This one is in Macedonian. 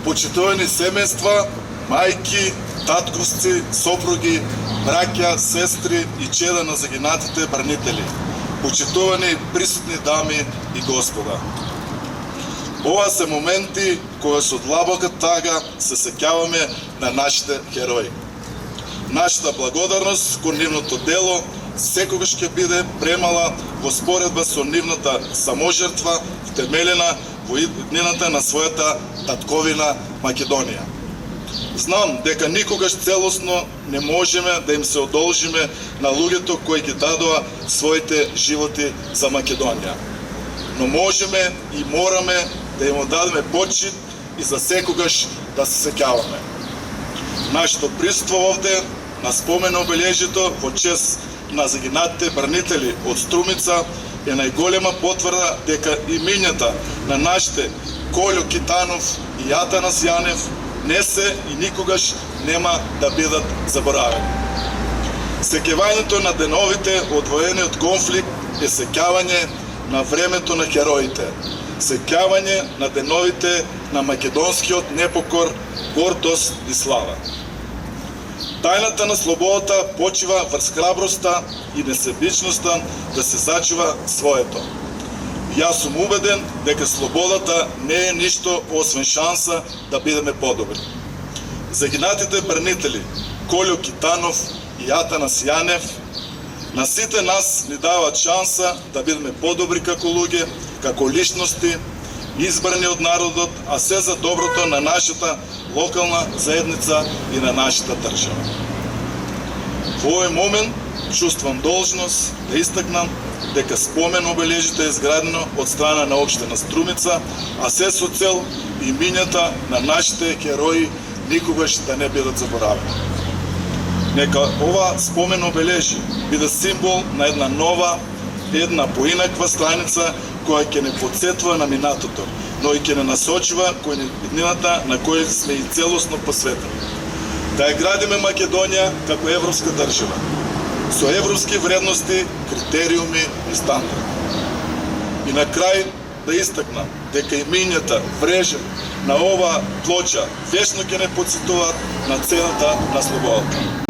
Почитувани семејства, мајки, татковци, сопруги, браќа, сестри и чеда на загинатите бранители. Почитувани присутни дами и господа. Ова се моменти кои со длабока тага се сеќаваме на нашите герои. Нашата благодарност кон нивното дело секогаш ќе биде премала во споредба со нивната саможртва втемелена во иднината на својата татковина Македонија. Знам дека никогаш целосно не можеме да им се одолжиме на луѓето кои ги дадоа своите животи за Македонија. Но можеме и мораме да им одадеме почит и за секогаш да се сеќаваме. Нашето присуство овде на спомен обележито во чест на загинатите бранители од Струмица е најголема потврда дека имињата на нашите Колјо Китанов и Атанас Јанев не се и никогаш нема да бидат заборавени. Сеќавањето на деновите одвоени од конфликт е сеќавање на времето на героите, сеќавање на деновите на македонскиот непокор, гордост и слава. Тајната на слободата почива врз храброста и несебичноста да се зачува своето. Јас сум убеден дека слободата не е ништо освен шанса да бидеме подобри. Загинатите бранители Колјо Китанов и Атанас Јанев на сите нас ни даваат шанса да бидеме подобри како луѓе, како личности, избрани од народот, а се за доброто на нашата локална заедница и на нашата држава. Во овој момент чувствам должност да истакнам дека спомен обележите е изградено од страна на општина Струмица, а се со цел имињата на нашите герои никогаш да не бидат заборавени. Нека ова спомен обележи биде символ на една нова, една поинаква страница која ќе не подсетува на минатото, но и ќе не насочува кој иднината на која сме и целосно посветени. Да ја градиме Македонија како европска држава, со европски вредности, критериуми и стандарди. И на крај да истакнам дека имињата врежен на ова плоча вечно ќе не подсетуваат на цената на слободата.